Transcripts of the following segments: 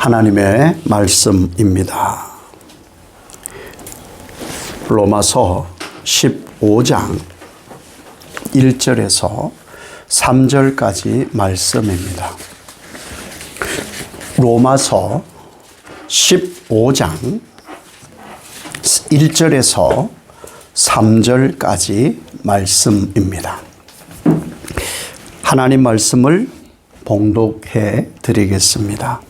하나님의 말씀입니다. 로마서 15장 1절에서 3절까지 말씀입니다. 로마서 15장 1절에서 3절까지 말씀입니다. 하나님 말씀을 봉독해 드리겠습니다.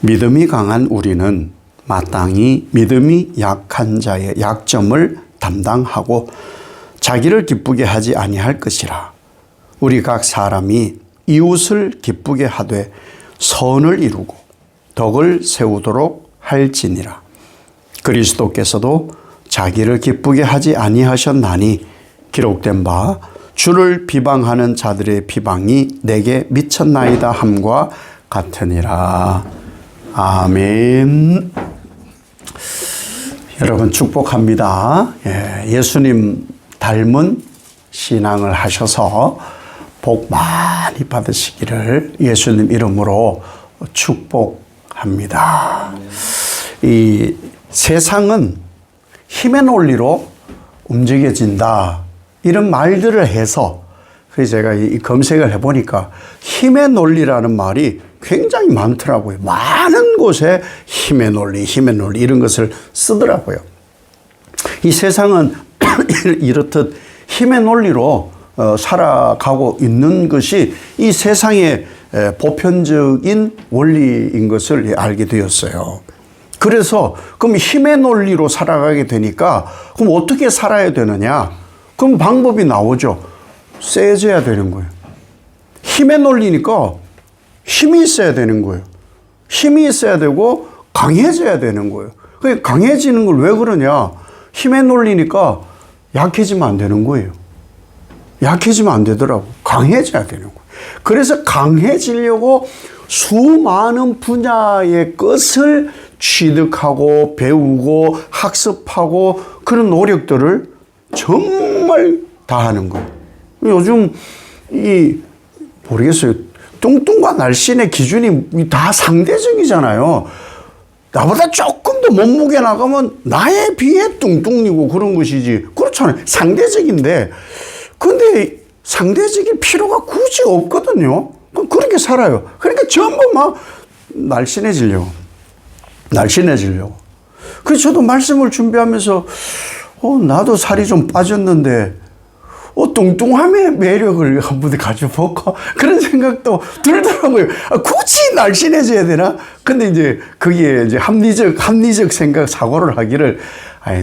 믿음이 강한 우리는 마땅히 믿음이 약한 자의 약점을 담당하고 자기를 기쁘게 하지 아니할 것이라. 우리 각 사람이 이웃을 기쁘게 하되 선을 이루고 덕을 세우도록 할지니라. 그리스도께서도 자기를 기쁘게 하지 아니하셨나니 기록된 바 주를 비방하는 자들의 비방이 내게 미쳤나이다 함과 같으니라. 아멘. 여러분 축복합니다. 예수님 닮은 신앙을 하셔서 복 많이 받으시기를 예수님 이름으로 축복합니다. 이 세상은 힘의 논리로 움직여진다, 이런 말들을 해서 그래서 제가 이 검색을 해보니까 힘의 논리라는 말이 굉장히 많더라고요. 많은 곳에 힘의 논리 이런 것을 쓰더라고요. 이 세상은 이렇듯 힘의 논리로 살아가고 있는 것이 이 세상의 보편적인 원리인 것을 알게 되었어요. 그래서 그럼 힘의 논리로 살아가게 되니까 그럼 어떻게 살아야 되느냐? 그럼 방법이 나오죠. 세져야 되는 거예요. 힘의 논리니까 힘이 있어야 되는 거예요. 힘이 있어야 되고 강해져야 되는 거예요. 강해지는 걸 왜 그러냐? 힘의 논리니까 약해지면 안 되는 거예요. 약해지면 안 되더라고. 강해져야 되는 거예요. 그래서 강해지려고 수많은 분야의 것을 취득하고 배우고 학습하고 그런 노력들을 정말 다 하는 거예요. 요즘 모르겠어요. 뚱뚱과 날씬의 기준이 다 상대적이잖아요. 나보다 조금 더 몸무게 나가면 나에 비해 뚱뚱이고 그런 것이지. 그렇잖아요. 상대적인데. 근데 상대적일 필요가 굳이 없거든요. 그렇게 살아요. 그러니까 전부 막 날씬해지려고. 그래서 저도 말씀을 준비하면서 나도 살이 좀 빠졌는데 뚱뚱함의 매력을 한번 가져볼까? 그런 생각도 들더라고요. 굳이 날씬해져야 되나? 근데 이제 거기에 이제 합리적 생각, 사고를 하기를,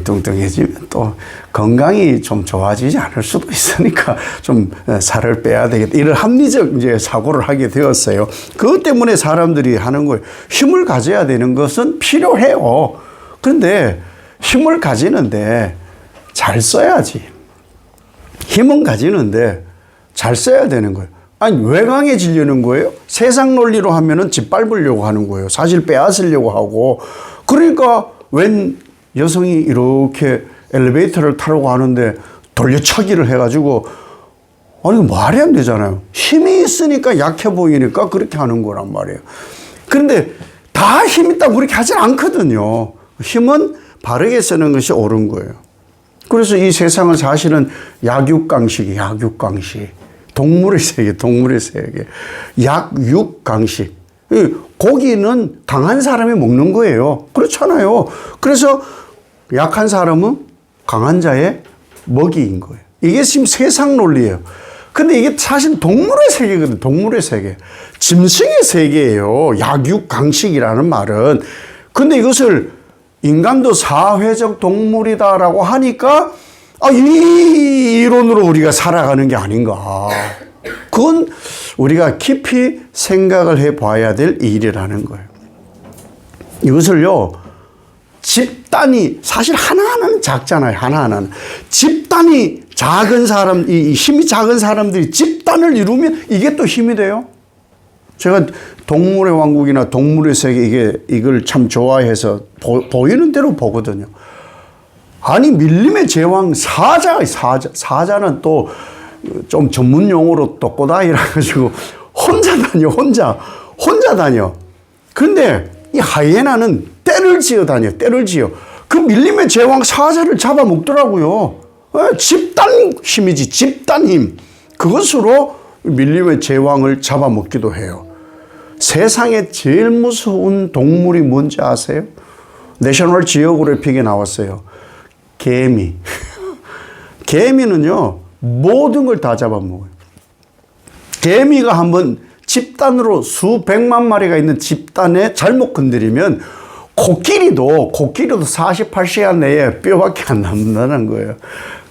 뚱뚱해지면 또 건강이 좀 좋아지지 않을 수도 있으니까 좀 살을 빼야 되겠다. 이런 합리적 이제 사고를 하게 되었어요. 그것 때문에 사람들이 하는 거예요. 힘을 가져야 되는 것은 필요해요. 그런데 힘을 가지는데 잘 써야지. 힘은 가지는데 잘 써야 되는 거예요. 아니, 왜 강해지려는 거예요? 세상 논리로 하면은 짓밟으려고 하는 거예요. 사실 빼앗으려고 하고. 그러니까 웬 여성이 이렇게 엘리베이터를 타려고 하는데 돌려차기를 해가지고, 아니, 말이 안 되잖아요. 힘이 있으니까 약해 보이니까 그렇게 하는 거란 말이에요. 그런데 다 힘 있다고 그렇게 하진 않거든요. 힘은 바르게 쓰는 것이 옳은 거예요. 그래서 이 세상은 사실은 약육강식. 동물의 세계. 약육강식. 고기는 강한 사람이 먹는 거예요. 그렇잖아요. 그래서 약한 사람은 강한 자의 먹이인 거예요. 이게 지금 세상 논리예요. 근데 이게 사실 동물의 세계거든요. 동물의 세계. 짐승의 세계예요. 약육강식이라는 말은. 근데 이것을 인간도 사회적 동물이다라고 하니까 이 이론으로 우리가 살아가는 게 아닌가. 그건 우리가 깊이 생각을 해봐야 될 일이라는 거예요. 이것을요, 집단이 사실 하나하나는 작잖아요. 하나하나는. 집단이 작은 사람, 이 힘이 작은 사람들이 집단을 이루면 이게 또 힘이 돼요. 제가 동물의 왕국이나 동물의 세계 이걸 참 좋아해서 보이는 대로 보거든요. 아니, 밀림의 제왕 사자는 또 좀 전문 용어로 또 꼬다이라 가지고 혼자 다녀. 그런데 이 하이에나는 떼를 지어 다녀요. 떼를 지어. 그 밀림의 제왕 사자를 잡아먹더라고요. 집단 힘이지. 집단 힘. 그것으로 밀림의 제왕을 잡아먹기도 해요. 세상에 제일 무서운 동물이 뭔지 아세요? 내셔널 지오그래픽에 나왔어요. 개미. 개미는요, 모든 걸 다 잡아먹어요. 개미가 한번 집단으로 수백만 마리가 있는 집단에 잘못 건드리면 코끼리도 48시간 내에 뼈밖에 안 남는다는 거예요.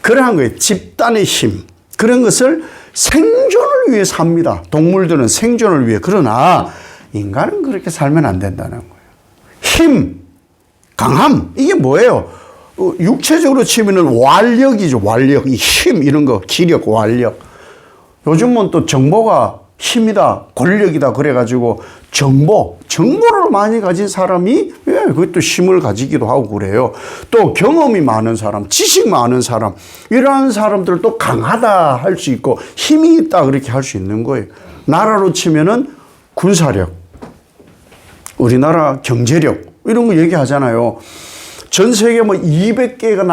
그러한 거예요. 집단의 힘. 그런 것을 생존을 위해 삽니다. 동물들은 생존을 위해. 그러나 인간은 그렇게 살면 안 된다는 거예요. 힘, 강함. 이게 뭐예요? 육체적으로 치면은 완력이죠. 완력. 이 힘, 이런 거. 기력, 완력. 요즘은 또 정보가 힘이다, 권력이다 그래가지고 정보를 많이 가진 사람이 그것도 힘을 가지기도 하고 그래요. 또 경험이 많은 사람, 지식 많은 사람, 이러한 사람들도 강하다 할 수 있고 힘이 있다 그렇게 할 수 있는 거예요. 나라로 치면은 군사력, 우리나라 경제력 이런 거 얘기하잖아요. 전 세계 뭐 200개가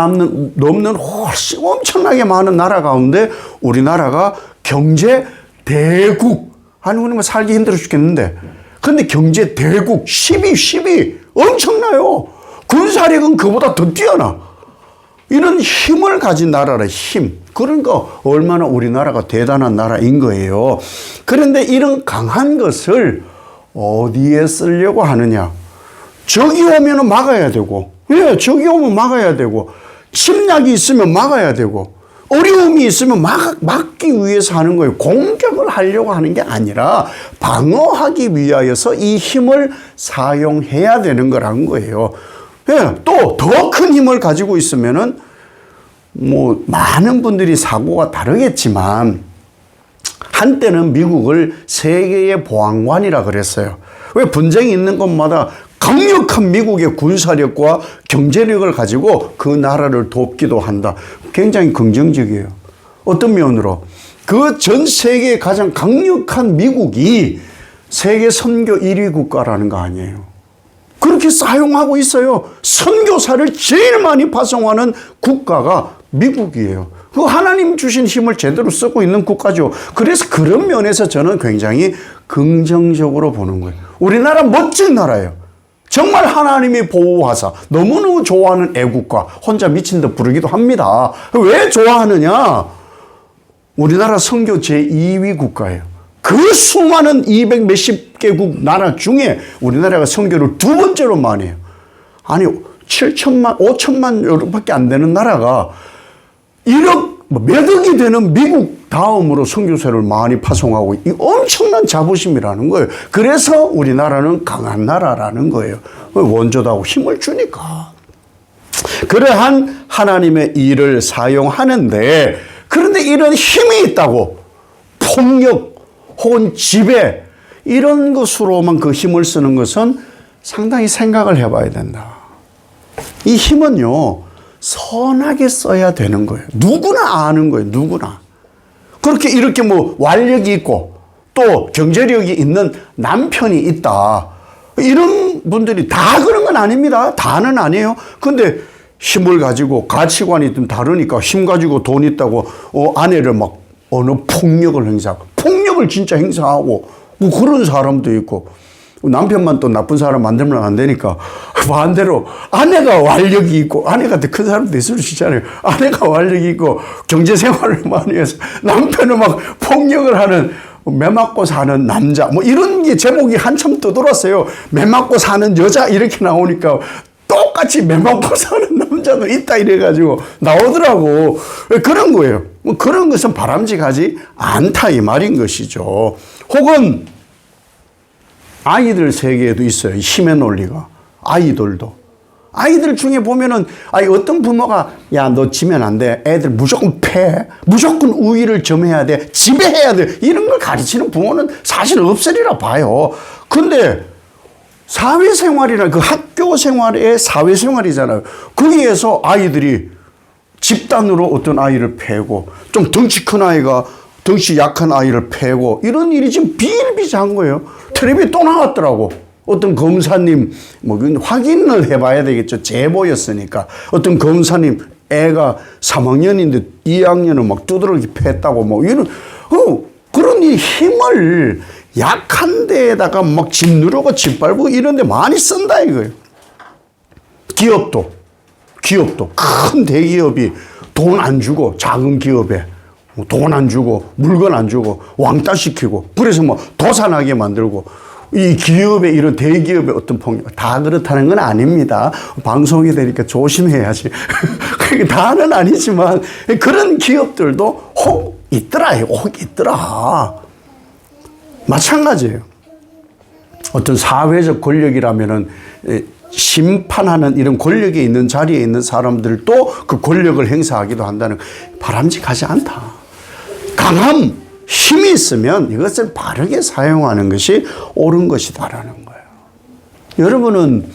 넘는 훨씬 엄청나게 많은 나라 가운데 우리나라가 경제 대국. 아니, 우리 뭐 살기 힘들어 죽겠는데. 근데 경제 대국 10위 엄청나요. 군사력은 그보다 더 뛰어나. 이런 힘을 가진 나라라, 힘. 그러니까 얼마나 우리나라가 대단한 나라인 거예요. 그런데 이런 강한 것을 어디에 쓰려고 하느냐. 적이 오면 막아야 되고, 적이 오면 막아야 되고, 침략이 있으면 막아야 되고, 어려움이 있으면 막기 위해서 하는 거예요. 공격을 하려고 하는 게 아니라 방어하기 위하여서 이 힘을 사용해야 되는 거라는 거예요. 또 더 큰 힘을 가지고 있으면은 뭐 많은 분들이 사고가 다르겠지만 한때는 미국을 세계의 보안관이라 그랬어요. 왜 분쟁이 있는 곳마다 강력한 미국의 군사력과 경제력을 가지고 그 나라를 돕기도 한다. 굉장히 긍정적이에요. 어떤 면으로? 그 전 세계의 가장 강력한 미국이 세계 선교 1위 국가라는 거 아니에요. 그렇게 사용하고 있어요. 선교사를 제일 많이 파송하는 국가가 미국이에요. 그 하나님 주신 힘을 제대로 쓰고 있는 국가죠. 그래서 그런 면에서 저는 굉장히 긍정적으로 보는 거예요. 우리나라 멋진 나라예요. 정말 하나님이 보호하사 너무너무 좋아하는 애국가, 혼자 미친 듯 부르기도 합니다. 왜 좋아하느냐? 우리나라 선교 제2위 국가예요. 그 수많은 200 몇십 개국 나라 중에 우리나라가 선교를 두 번째로 많이 해요. 아니 7천만, 5천만 밖에 안 되는 나라가 1억, 몇 억이 되는 미국 다음으로 선교사를 많이 파송하고 이 엄청난 자부심이라는 거예요. 그래서 우리나라는 강한 나라라는 거예요. 원조다고 힘을 주니까. 그러한 하나님의 일을 사용하는데, 그런데 이런 힘이 있다고 폭력 혹은 지배 이런 것으로만 그 힘을 쓰는 것은 상당히 생각을 해봐야 된다. 이 힘은요, 선하게 써야 되는 거예요. 누구나 아는 거예요. 누구나. 그렇게 이렇게 뭐 완력이 있고 또 경제력이 있는 남편이 있다. 이런 분들이 다 그런 건 아닙니다. 다는 아니에요. 근데 힘을 가지고 가치관이 좀 다르니까 힘 가지고 돈 있다고 아내를 막 어느 폭력을 행사하고, 폭력을 진짜 행사하고 뭐 그런 사람도 있고, 남편만 또 나쁜 사람 만들면 안 되니까 반대로 아내가 완력이 있고, 아내가 더 큰 사람도 있을 수 있잖아요. 아내가 완력이 있고 경제 생활을 많이 해서 남편은 막 폭력을 하는, 매 맞고 사는 남자, 뭐 이런 게 제목이 한참 떠돌았어요. 매 맞고 사는 여자 이렇게 나오니까 똑같이 매 맞고 사는 남자도 있다 이래가지고 나오더라고. 그런 거예요. 뭐 그런 것은 바람직하지 않다 이 말인 것이죠. 혹은 아이들 세계에도 있어요. 힘의 논리가. 아이들 중에 보면은, 어떤 부모가, 야, 너 지면 안 돼. 애들 무조건 패. 무조건 우위를 점해야 돼. 지배해야 돼. 이런 걸 가르치는 부모는 사실 없으리라 봐요. 근데 사회생활이나 그 학교 생활의 사회생활이잖아요. 거기에서 아이들이 집단으로 어떤 아이를 패고, 좀 덩치 큰 아이가 덩치 약한 아이를 패고, 이런 일이 지금 비일비재한 거예요. 텔레비에 또 나왔더라고. 어떤 검사님, 뭐, 확인을 해봐야 되겠죠. 제보였으니까. 어떤 검사님, 애가 3학년인데 2학년을 막 두드러기 패했다고, 뭐, 이런, 그런 이 힘을 약한 데에다가 막 짓누르고 짓밟고 이런 데 많이 쓴다 이거예요. 기업도 큰 대기업이 돈 안 주고 작은 기업에 돈 안 주고 물건 안 주고 왕따 시키고 그래서 뭐 도산하게 만들고 이 기업의 이런 대기업의 어떤 폭력 다 그렇다는 건 아닙니다. 방송이 되니까 조심해야지. 그게 다는 아니지만 그런 기업들도 혹 있더라. 마찬가지예요. 어떤 사회적 권력이라면은 심판하는 이런 권력에 있는 자리에 있는 사람들도 그 권력을 행사하기도 한다는 바람직하지 않다. 강함, 힘이 있으면 이것을 바르게 사용하는 것이 옳은 것이다라는 거예요. 여러분은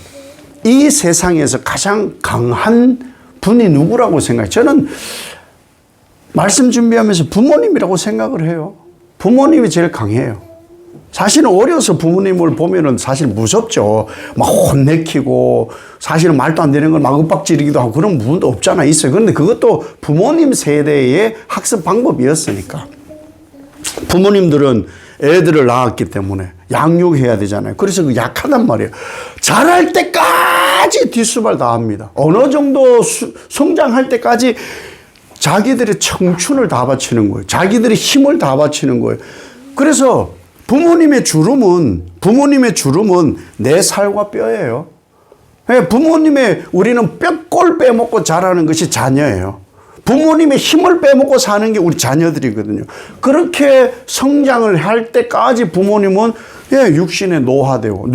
이 세상에서 가장 강한 분이 누구라고 생각해요? 저는 말씀 준비하면서 부모님이라고 생각을 해요. 부모님이 제일 강해요. 사실은 어려서 부모님을 보면은 사실 무섭죠. 막 혼내키고 사실은 말도 안 되는 걸 막 윽박지르기도 하고 그런 부분도 없잖아 있어요. 그런데 그것도 부모님 세대의 학습 방법이었으니까. 부모님들은 애들을 낳았기 때문에 양육해야 되잖아요. 그래서 그 약하단 말이에요. 자랄 때까지 뒷수발 다 합니다. 어느 정도 성장할 때까지 자기들의 청춘을 다 바치는 거예요. 자기들의 힘을 다 바치는 거예요. 그래서 부모님의 주름은 내 살과 뼈예요. 우리는 뼈골 빼먹고 자라는 것이 자녀예요. 부모님의 힘을 빼먹고 사는 게 우리 자녀들이거든요. 그렇게 성장을 할 때까지 부모님은 육신이 노화되고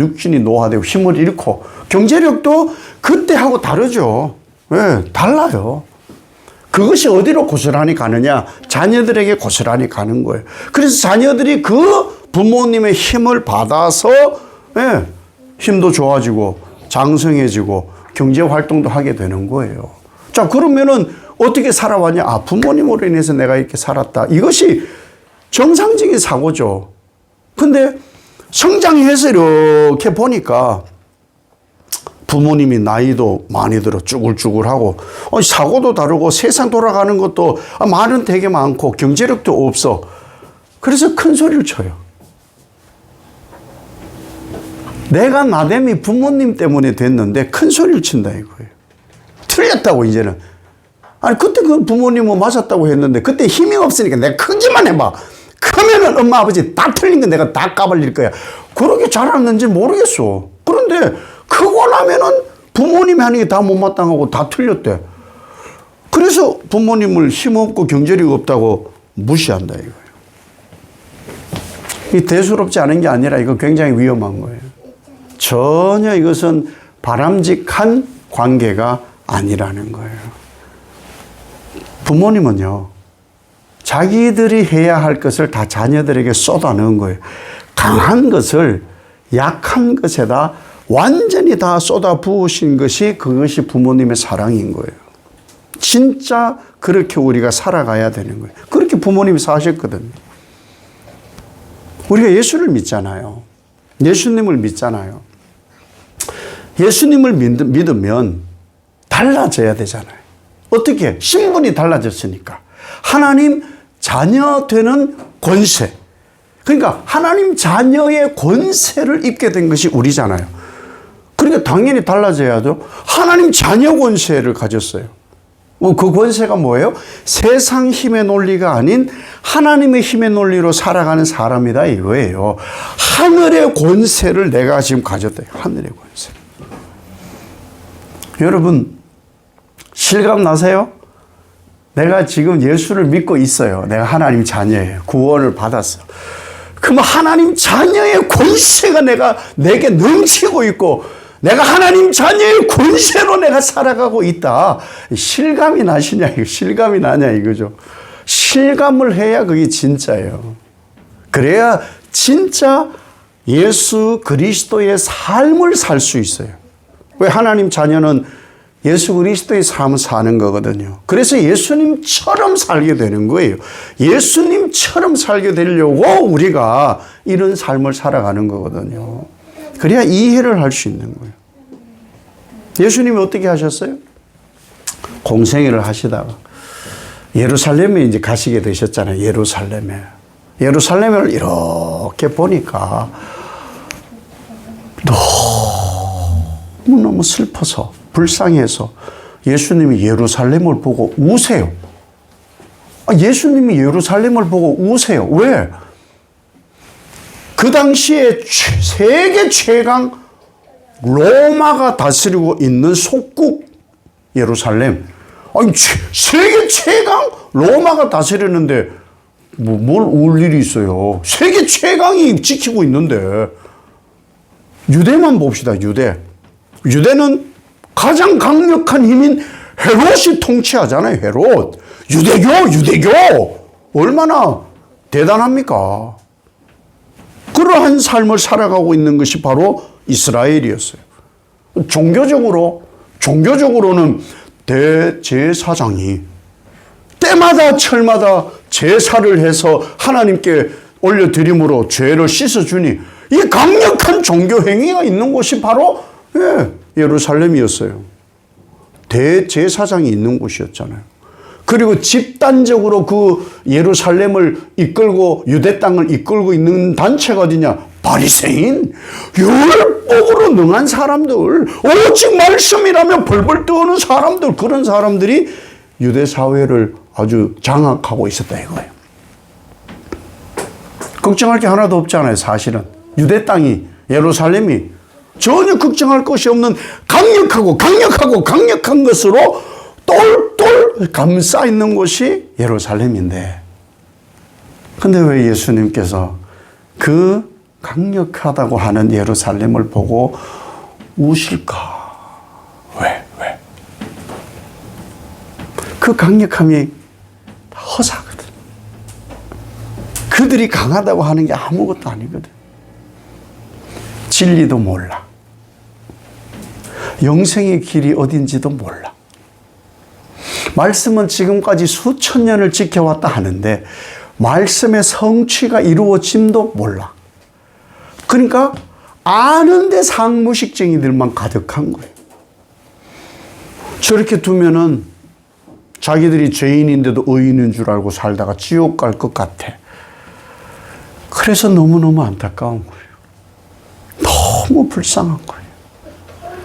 힘을 잃고 경제력도 그때하고 다르죠. 달라요. 그것이 어디로 고스란히 가느냐? 자녀들에게 고스란히 가는 거예요. 그래서 자녀들이 그 부모님의 힘을 받아서 힘도 좋아지고 장성해지고 경제활동도 하게 되는 거예요. 자, 그러면은 어떻게 살아왔냐? 아, 부모님으로 인해서 내가 이렇게 살았다. 이것이 정상적인 사고죠. 근데 성장해서 이렇게 보니까 부모님이 나이도 많이 들어 쭈글쭈글하고 사고도 다르고 세상 돌아가는 것도 말은 되게 많고 경제력도 없어. 그래서 큰 소리를 쳐요. 내가 나됨이 부모님 때문에 됐는데 큰 소리를 친다 이거예요. 틀렸다고 이제는. 아니 그때 그 부모님은 맞았다고 했는데 그때 힘이 없으니까 내가 크기만 해봐. 크면은 엄마 아버지 다 틀린 거 내가 다 까발릴 거야. 그렇게 잘하는지 모르겠어. 그런데 크고 나면은 부모님이 하는 게 다 못마땅하고 다 틀렸대. 그래서 부모님을 힘없고 경제력이 없다고 무시한다 이거예요. 이 대수롭지 않은 게 아니라 이거 굉장히 위험한 거예요. 전혀 이것은 바람직한 관계가 아니라는 거예요. 부모님은요, 자기들이 해야 할 것을 다 자녀들에게 쏟아 넣은 거예요. 강한 것을 약한 것에다 완전히 다 쏟아 부으신 것이 그것이 부모님의 사랑인 거예요. 진짜 그렇게 우리가 살아가야 되는 거예요. 그렇게 부모님이 사셨거든요. 우리가 예수를 믿잖아요. 예수님을 믿잖아요. 예수님을 믿으면 달라져야 되잖아요. 어떻게? 신분이 달라졌으니까. 하나님 자녀 되는 권세. 그러니까 하나님 자녀의 권세를 입게 된 것이 우리잖아요. 그러니까 당연히 달라져야죠. 하나님 자녀 권세를 가졌어요. 그 권세가 뭐예요? 세상 힘의 논리가 아닌 하나님의 힘의 논리로 살아가는 사람이다 이거예요. 하늘의 권세를 내가 지금 가졌다. 하늘의 권세. 여러분 실감 나세요? 내가 지금 예수를 믿고 있어요. 내가 하나님 자녀예요. 구원을 받았어. 그럼 하나님 자녀의 권세가 내게 넘치고 있고 내가 하나님 자녀의 권세로 내가 살아가고 있다. 실감이 나시냐? 실감이 나냐 이거죠. 실감을 해야 그게 진짜예요. 그래야 진짜 예수 그리스도의 삶을 살 수 있어요. 왜 하나님 자녀는 예수 그리스도의 삶을 사는 거거든요. 그래서 예수님처럼 살게 되는 거예요. 예수님처럼 살게 되려고 우리가 이런 삶을 살아가는 거거든요. 그래야 이해를 할 수 있는 거예요. 예수님이 어떻게 하셨어요? 공생애를 하시다가 예루살렘에 이제 가시게 되셨잖아요. 예루살렘을 이렇게 보니까 너무너무 슬퍼서 불쌍해서 예수님이 예루살렘을 보고 우세요. 예수님이 예루살렘을 보고 우세요. 왜? 그 당시에 세계 최강 로마가 다스리고 있는 속국 예루살렘. 아니, 세계 최강 로마가 다스리는데 뭘 울 일이 있어요. 세계 최강이 지키고 있는데. 유대만 봅시다. 유대는 가장 강력한 힘인 헤롯이 통치하잖아요. 헤롯. 유대교. 얼마나 대단합니까? 그러한 삶을 살아가고 있는 것이 바로 이스라엘이었어요. 종교적으로는 대제사장이 때마다 철마다 제사를 해서 하나님께 올려드림으로 죄를 씻어주니 이 강력한 종교 행위가 있는 곳이 바로 예루살렘이었어요. 대제사장이 있는 곳이었잖아요. 그리고 집단적으로 그 예루살렘을 이끌고 유대 땅을 이끌고 있는 단체가 어디냐? 바리새인, 율법으로 능한 사람들, 오직 말씀이라면 벌벌 떠오는 사람들, 그런 사람들이 유대 사회를 아주 장악하고 있었다 이거예요. 걱정할 게 하나도 없잖아요. 사실은 유대 땅이, 예루살렘이 전혀 걱정할 것이 없는 강력한 것으로 똘똘 감싸 있는 곳이 예루살렘인데, 근데 왜 예수님께서 그 강력하다고 하는 예루살렘을 보고 우실까? 왜? 그 강력함이 허사거든. 그들이 강하다고 하는 게 아무것도 아니거든. 진리도 몰라. 영생의 길이 어딘지도 몰라. 말씀은 지금까지 수천 년을 지켜왔다 하는데 말씀의 성취가 이루어짐도 몰라. 그러니까 아는데 상무식쟁이들만 가득한 거예요. 저렇게 두면은 자기들이 죄인인데도 의인인 줄 알고 살다가 지옥 갈 것 같아. 그래서 너무너무 안타까운 거예요. 너무 불쌍한 거예요.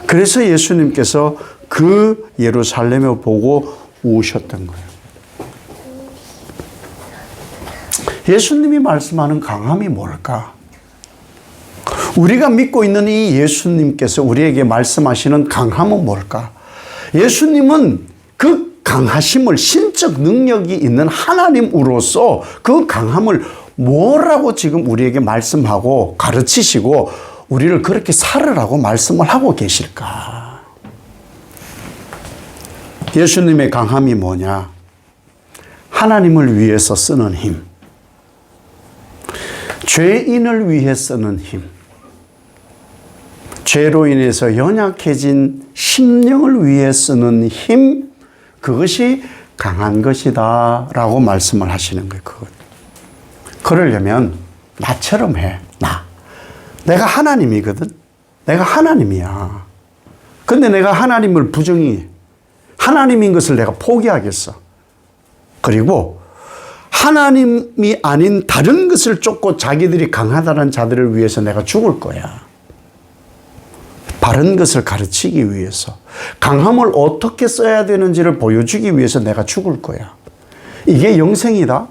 그래서 예수님께서 그 예루살렘을 보고 우셨던 거예요. 예수님이 말씀하는 강함이 뭘까? 우리가 믿고 있는 이 예수님께서 우리에게 말씀하시는 강함은 뭘까? 예수님은 그 강하심을, 신적 능력이 있는 하나님으로서 그 강함을 뭐라고 지금 우리에게 말씀하고 가르치시고 우리를 그렇게 살으라고 말씀을 하고 계실까? 예수님의 강함이 뭐냐? 하나님을 위해서 쓰는 힘, 죄인을 위해 쓰는 힘, 죄로 인해서 연약해진 심령을 위해 쓰는 힘, 그것이 강한 것이다 라고 말씀을 하시는 거예요. 그러려면 나처럼 해. 내가 하나님이거든. 내가 하나님이야. 근데 내가 하나님을 부정해. 하나님인 것을 내가 포기하겠어. 그리고 하나님이 아닌 다른 것을 쫓고 자기들이 강하다는 자들을 위해서 내가 죽을 거야. 바른 것을 가르치기 위해서, 강함을 어떻게 써야 되는지를 보여주기 위해서 내가 죽을 거야. 이게 영생이다.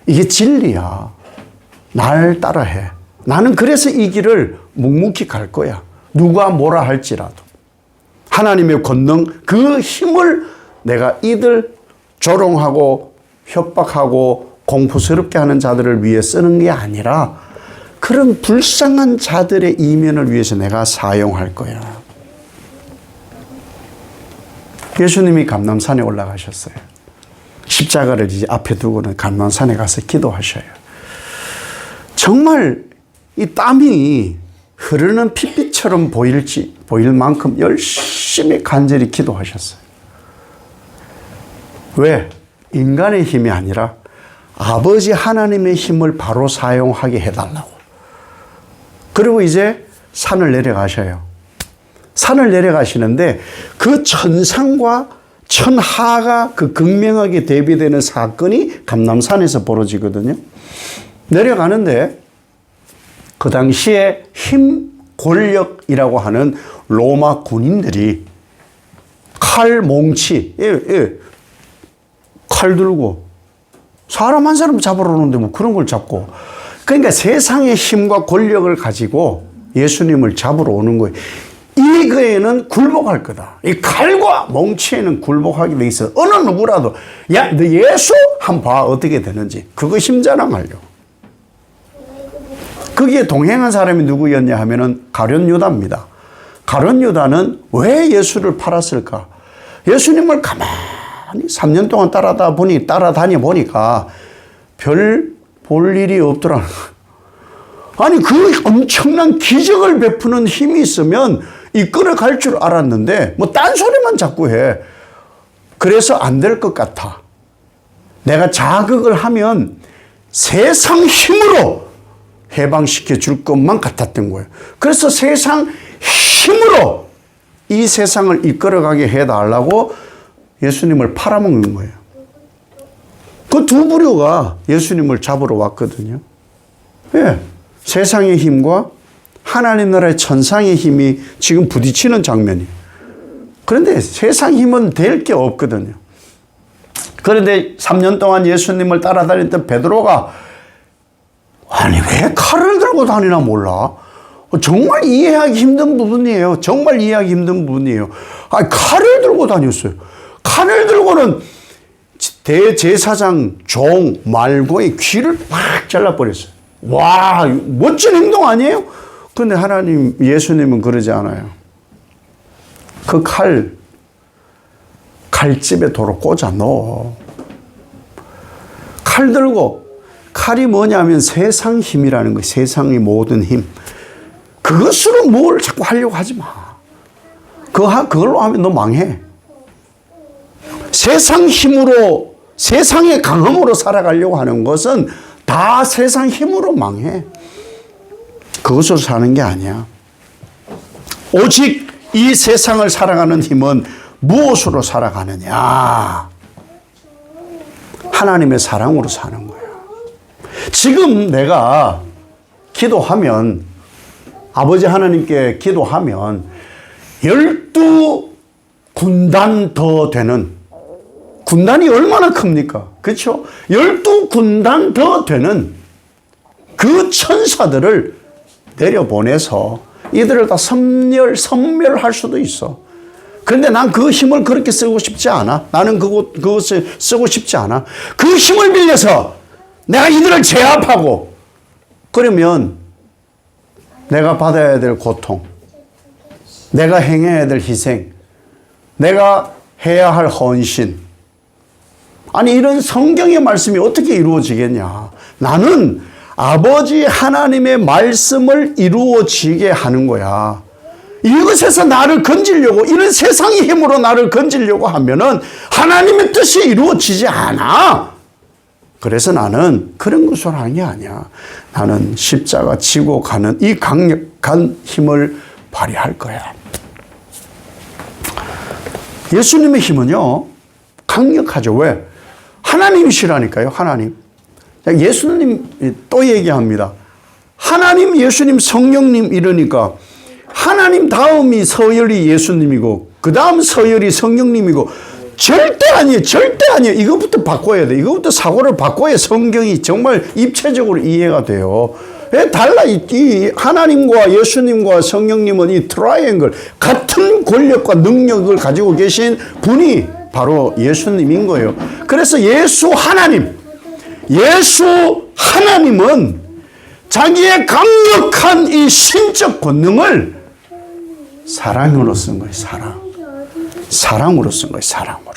이게 진리야. 날 따라해. 나는 그래서 이 길을 묵묵히 갈 거야. 누가 뭐라 할지라도. 하나님의 권능, 그 힘을 내가 이들 조롱하고 협박하고 공포스럽게 하는 자들을 위해 쓰는 게 아니라 그런 불쌍한 자들의 이면을 위해서 내가 사용할 거야. 예수님이 감람산에 올라가셨어요. 십자가를 이제 앞에 두고는 감람산에 가서 기도하셔요. 정말 이 땀이 흐르는 핏빛처럼 보일 만큼 열심히 간절히 기도하셨어요. 왜? 인간의 힘이 아니라 아버지 하나님의 힘을 바로 사용하게 해달라고. 그리고 이제 산을 내려가셔요. 산을 내려가시는데 그 천상과 천하가 그 극명하게 대비되는 사건이 감람산에서 벌어지거든요. 내려가는데 그 당시에 힘, 권력이라고 하는 로마 군인들이 칼, 몽치, 칼 들고 사람 한 사람 잡으러 오는데 뭐 그런 걸 잡고, 그러니까 세상의 힘과 권력을 가지고 예수님을 잡으러 오는 거예요. 이거에는 굴복할 거다. 이 칼과 몽치에는 굴복하게 돼 있어. 어느 누구라도 야, 너 예수 한번 봐 어떻게 되는지. 그거 힘자랑하려고. 거기에 동행한 사람이 누구였냐 하면은 가룟 유다입니다. 가룟 유다는 왜 예수를 팔았을까? 예수님을 가만히 3년 동안 따라다녀 보니까 별 볼 일이 없더라는 거예요. 아니, 그 엄청난 기적을 베푸는 힘이 있으면 이끌어 갈 줄 알았는데 뭐 딴소리만 자꾸 해. 그래서 안 될 것 같아. 내가 자극을 하면 세상 힘으로 해방시켜 줄 것만 같았던 거예요. 그래서 세상 힘으로 이 세상을 이끌어가게 해달라고 예수님을 팔아먹는 거예요. 그 두 부류가 예수님을 잡으러 왔거든요. 예, 세상의 힘과 하나님 나라의 천상의 힘이 지금 부딪히는 장면이에요. 그런데 세상 힘은 될 게 없거든요. 그런데 3년 동안 예수님을 따라다녔던 베드로가 아니 왜 칼을 들고 다니나 몰라. 정말 이해하기 힘든 부분이에요. 정말 이해하기 힘든 부분이에요. 아니 칼을 들고 다녔어요. 칼을 들고는 대제사장 종 말고의 귀를 확 잘라버렸어요. 와, 멋진 행동 아니에요? 근데 하나님, 예수님은 그러지 않아요. 그 칼집에 도로 꽂아 넣어. 칼 들고, 칼이 뭐냐면 세상 힘이라는 거예요. 세상의 모든 힘. 그것으로 뭘 자꾸 하려고 하지 마. 그걸로 하면 너 망해. 세상 힘으로, 세상의 강함으로 살아가려고 하는 것은 다 세상 힘으로 망해. 그것으로 사는 게 아니야. 오직 이 세상을 살아가는 힘은 무엇으로 살아가느냐? 하나님의 사랑으로 사는 거야. 지금 내가 기도하면, 아버지 하나님께 기도하면 12군단 더 되는, 군단이 얼마나 큽니까? 그렇죠? 12군단 더 되는 그 천사들을 내려보내서 이들을 다 섬멸할 수도 있어. 그런데 난 그 힘을 그렇게 쓰고 싶지 않아. 나는 그것을 쓰고 싶지 않아. 그 힘을 빌려서 내가 이들을 제압하고, 그러면 내가 받아야 될 고통, 내가 행해야 될 희생, 내가 해야 할 헌신, 아니 이런 성경의 말씀이 어떻게 이루어지겠냐. 나는 아버지 하나님의 말씀을 이루어지게 하는 거야. 이것에서 나를 건지려고, 이런 세상의 힘으로 나를 건지려고 하면은 하나님의 뜻이 이루어지지 않아. 그래서 나는 그런 것으로 하는 게 아니야. 나는 십자가 지고 가는 이 강력한 힘을 발휘할 거야. 예수님의 힘은요, 강력하죠. 왜? 하나님이시라니까요, 하나님. 예수님 또 얘기합니다. 하나님, 예수님, 성령님 이러니까 하나님 다음이 서열이 예수님이고 그 다음 서열이 성령님이고 절대 아니에요. 절대 아니에요. 이것부터 바꿔야 돼. 이것부터 사고를 바꿔야 성경이 정말 입체적으로 이해가 돼요. 왜 달라? 이 하나님과 예수님과 성령님은 이 트라이앵글, 같은 권력과 능력을 가지고 계신 분이 바로 예수님인 거예요. 그래서 예수 하나님은 자기의 강력한 이 신적 권능을 사랑으로 쓴 거예요. 사랑으로 쓴 거예요. 사랑으로.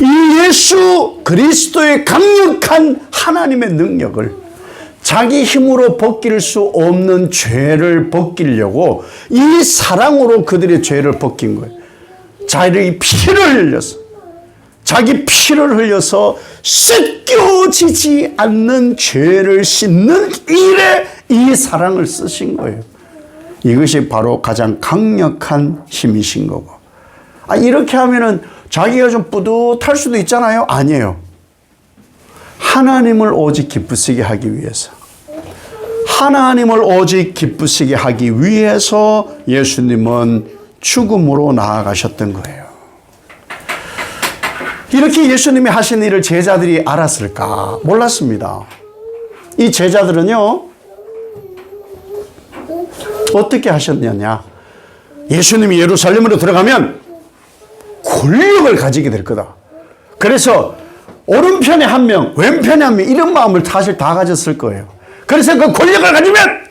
이 예수 그리스도의 강력한 하나님의 능력을 자기 힘으로 벗길 수 없는 죄를 벗기려고 이 사랑으로 그들의 죄를 벗긴 거예요. 자기 피를 흘려서 씻겨지지 않는 죄를 씻는 일에 이 사랑을 쓰신 거예요. 이것이 바로 가장 강력한 힘이신 거고. 이렇게 하면은 자기가 좀 뿌듯할 수도 있잖아요. 아니에요. 하나님을 오직 기쁘시게 하기 위해서. 하나님을 오직 기쁘시게 하기 위해서 예수님은 죽음으로 나아가셨던 거예요. 이렇게 예수님이 하신 일을 제자들이 알았을까? 몰랐습니다. 이 제자들은요, 어떻게 하셨느냐? 예수님이 예루살렘으로 들어가면 권력을 가지게 될 거다. 그래서 오른편에 한 명, 왼편에 한 명, 이런 마음을 사실 다 가졌을 거예요. 그래서 그 권력을 가지면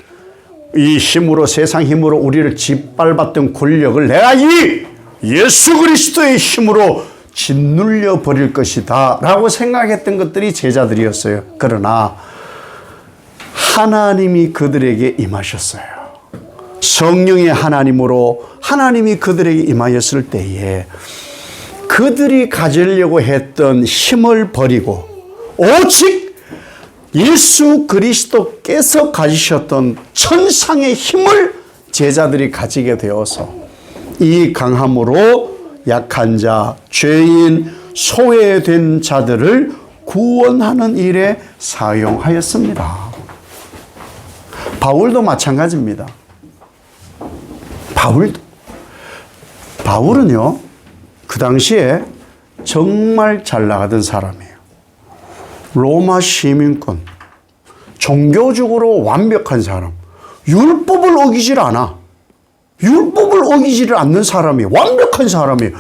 이 힘으로, 세상 힘으로 우리를 짓밟았던 권력을 내가 이 예수 그리스도의 힘으로 짓눌려 버릴 것이다 라고 생각했던 것들이 제자들이었어요. 그러나 하나님이 그들에게 임하셨어요. 성령의 하나님으로 하나님이 그들에게 임하였을 때에 그들이 가지려고 했던 힘을 버리고 오직 예수 그리스도께서 가지셨던 천상의 힘을 제자들이 가지게 되어서 이 강함으로 약한 자, 죄인, 소외된 자들을 구원하는 일에 사용하였습니다. 바울도 마찬가지입니다. 바울은요, 그 당시에 정말 잘 나가던 사람이에요. 로마 시민권, 종교적으로 완벽한 사람, 율법을 어기질 않아. 율법을 어기지를 않는 사람이 완벽한 사람이에요.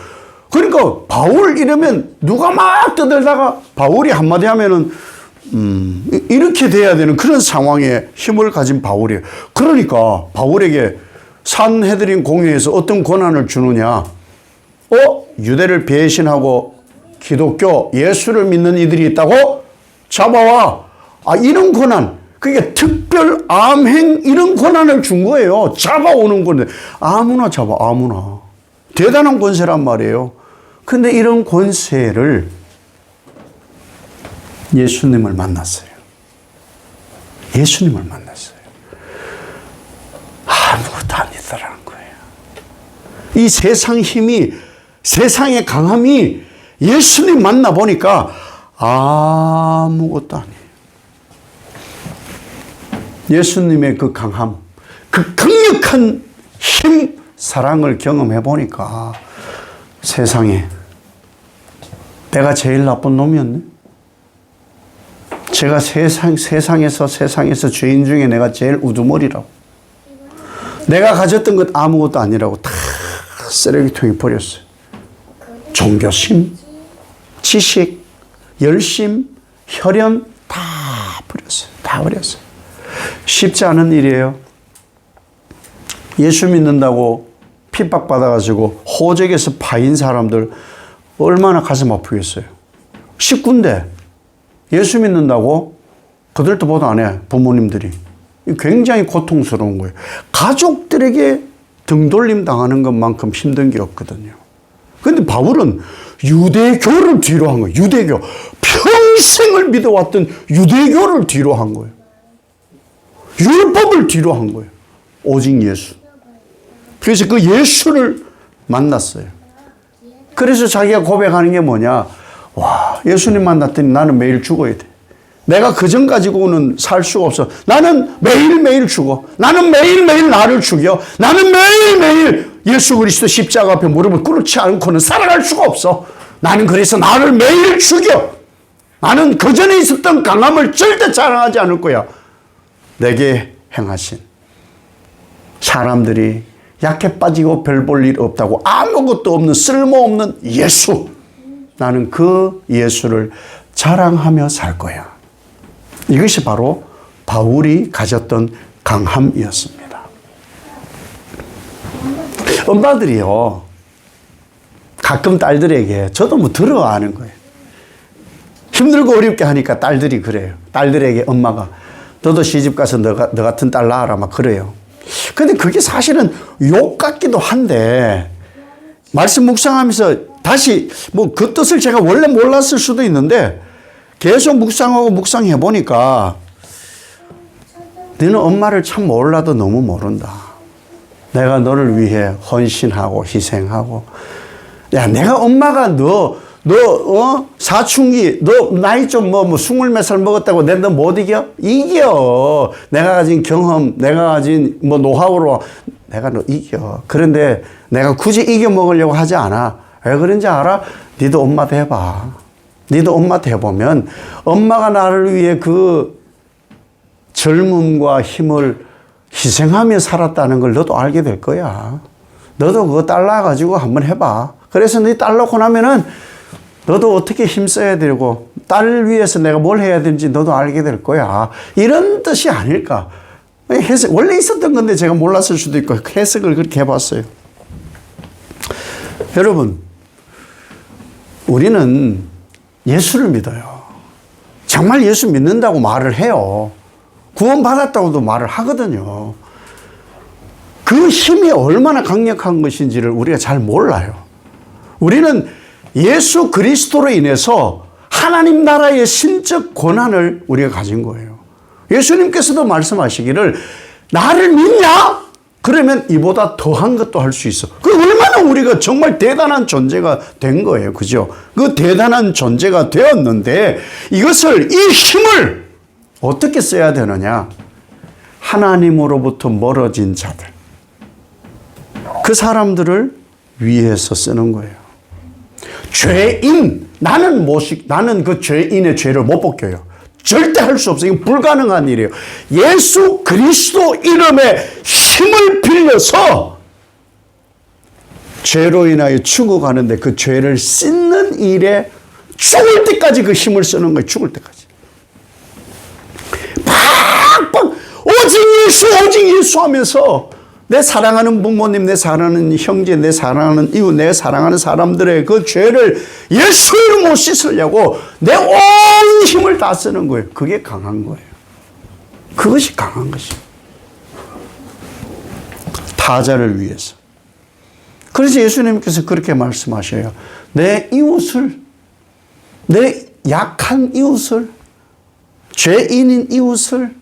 그러니까 바울 이러면 누가 막 떠들다가 바울이 한마디 하면은 이렇게 돼야 되는 그런 상황에 힘을 가진 바울이에요. 그러니까 바울에게 산헤드린 공회에서 어떤 권한을 주느냐? 유대를 배신하고 기독교 예수를 믿는 이들이 있다고 잡아와. 이런 권한. 그게 특별 암행 이런 권한을 준 거예요. 잡아오는 건데 아무나 잡아, 아무나. 대단한 권세란 말이에요. 근데 이런 권세를 예수님을 만났어요. 예수님을 만났어요. 아무것도 아니더라는 거예요. 이 세상 힘이, 세상의 강함이 예수님 만나보니까 아무것도 아니에요. 예수님의 그 강함, 그 강력한 힘, 사랑을 경험해 보니까 세상에 내가 제일 나쁜 놈이었네. 제가 세상에서 죄인 중에 내가 제일 우두머리라고. 내가 가졌던 것 아무것도 아니라고 다 쓰레기통에 버렸어요. 종교심, 지식, 열심, 혈연 다 버렸어요. 다 버렸어요. 쉽지 않은 일이에요. 예수 믿는다고 핍박받아가지고 호적에서 파인 사람들 얼마나 가슴 아프겠어요. 식구인데 예수 믿는다고 그들도 보도 안 해. 부모님들이. 굉장히 고통스러운 거예요. 가족들에게 등돌림 당하는 것만큼 힘든 게 없거든요. 그런데 바울은 유대교를 뒤로 한 거예요. 유대교. 평생을 믿어왔던 유대교를 뒤로 한 거예요. 율법을 뒤로 한 거예요. 오직 예수. 그래서 그 예수를 만났어요. 그래서 자기가 고백하는 게 뭐냐. 와, 예수님 만났더니 나는 매일 죽어야 돼. 내가 그전 가지고는 살 수가 없어. 나는 매일매일 죽어. 나는 매일매일 나를 죽여. 나는 매일매일 예수 그리스도 십자가 앞에 무릎을 꿇지 않고는 살아갈 수가 없어. 나는 그래서 나를 매일 죽여. 나는 그전에 있었던 강함을 절대 자랑하지 않을 거야. 내게 행하신 사람들이 약해 빠지고 별 볼 일 없다고 아무것도 없는 쓸모없는 예수. 나는 그 예수를 자랑하며 살 거야. 이것이 바로 바울이 가졌던 강함이었습니다. 엄마들이요, 가끔 딸들에게, 저도 뭐 들어 아는 거예요. 힘들고 어렵게 하니까 딸들이 그래요. 딸들에게 엄마가 너도 시집 가서 너 같은 딸 낳아라 막 그래요. 근데 그게 사실은 욕 같기도 한데 말씀 묵상하면서 다시 뭐 그 뜻을 제가 원래 몰랐을 수도 있는데 계속 묵상하고 묵상해 보니까 너는 엄마를 참 몰라도 너무 모른다. 내가 너를 위해 헌신하고 희생하고. 야, 내가 엄마가 사춘기, 너 나이 좀 스물 몇 살 먹었다고 너 못 이겨? 이겨. 내가 가진 경험, 내가 가진 노하우로 내가 너 이겨. 그런데 내가 굳이 이겨 먹으려고 하지 않아. 왜 그런지 알아? 니도 엄마 돼봐. 니도 엄마 돼보면 엄마가 나를 위해 그 젊음과 힘을 희생하며 살았다는 걸 너도 알게 될 거야. 너도 그거 딸 낳아가지고 한번 해봐. 그래서 네 딸 낳고 나면은 너도 어떻게 힘써야 되고 딸을 위해서 내가 뭘 해야 되는지 너도 알게 될 거야. 이런 뜻이 아닐까. 해석, 원래 있었던 건데 제가 몰랐을 수도 있고 해석을 그렇게 해봤어요. 여러분, 우리는 예수를 믿어요. 정말 예수 믿는다고 말을 해요. 구원받았다고도 말을 하거든요. 그 힘이 얼마나 강력한 것인지를 우리가 잘 몰라요. 우리는 예수 그리스도로 인해서 하나님 나라의 신적 권한을 우리가 가진 거예요. 예수님께서도 말씀하시기를 나를 믿냐? 그러면 이보다 더한 것도 할 수 있어. 그 얼마나 우리가 정말 대단한 존재가 된 거예요. 그죠? 그 대단한 존재가 되었는데 이것을, 이 힘을 어떻게 써야 되느냐? 하나님으로부터 멀어진 자들. 그 사람들을 위해서 쓰는 거예요. 죄인, 나는 그 죄인의 죄를 못 벗겨요. 절대 할 수 없어요. 이건 불가능한 일이에요. 예수 그리스도 이름의 힘을 빌려서 죄로 인하여 죽어가는데 그 죄를 씻는 일에 죽을 때까지 그 힘을 쓰는 거예요. 죽을 때까지. 팍팍 오직 예수 하면서 내 사랑하는 부모님, 내 사랑하는 형제, 내 사랑하는 이웃, 내 사랑하는 사람들의 그 죄를 예수 이름으로 씻으려고 내 온 힘을 다 쓰는 거예요. 그게 강한 거예요. 그것이 강한 것이에요. 타자를 위해서. 그래서 예수님께서 그렇게 말씀하셔요. 내 이웃을, 내 약한 이웃을, 죄인인 이웃을,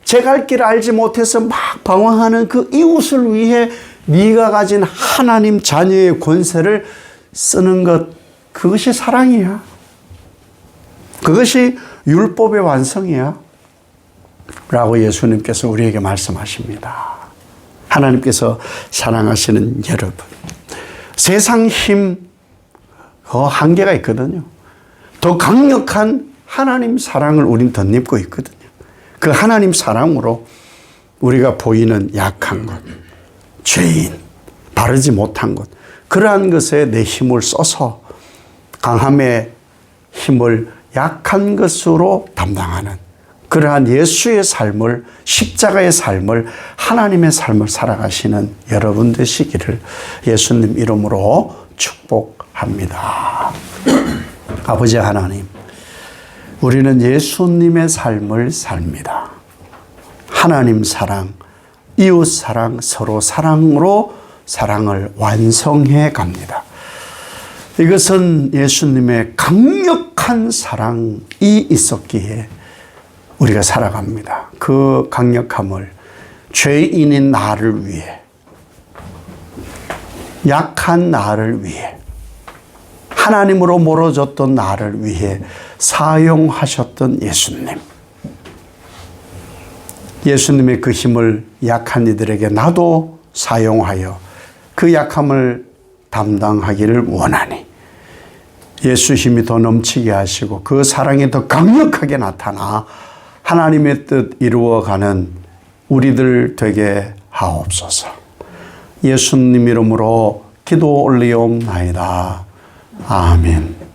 제 갈 길을 알지 못해서 막 방황하는 그 이웃을 위해 네가 가진 하나님 자녀의 권세를 쓰는 것, 그것이 사랑이야. 그것이 율법의 완성이야. 라고 예수님께서 우리에게 말씀하십니다. 하나님께서 사랑하시는 여러분, 세상 힘, 한계가 있거든요. 더 강력한 하나님 사랑을 우린 덧입고 있거든요. 그 하나님 사랑으로 우리가 보이는 약한 것, 죄인, 바르지 못한 것, 그러한 것에 내 힘을 써서 강함의 힘을 약한 것으로 담당하는 그러한 예수의 삶을, 십자가의 삶을, 하나님의 삶을 살아가시는 여러분 되시기를 예수님 이름으로 축복합니다. 아버지 하나님, 우리는 예수님의 삶을 삽니다. 하나님 사랑, 이웃 사랑, 서로 사랑으로 사랑을 완성해 갑니다. 이것은 예수님의 강력한 사랑이 있었기에 우리가 살아갑니다. 그 강력함을 죄인인 나를 위해, 약한 나를 위해, 하나님으로 멀어졌던 나를 위해 사용하셨던 예수님. 예수님의 그 힘을 약한 이들에게 나도 사용하여 그 약함을 담당하기를 원하니 예수 힘이 더 넘치게 하시고 그 사랑이 더 강력하게 나타나 하나님의 뜻 이루어가는 우리들 되게 하옵소서. 예수님 이름으로 기도 올리옵나이다. 아멘.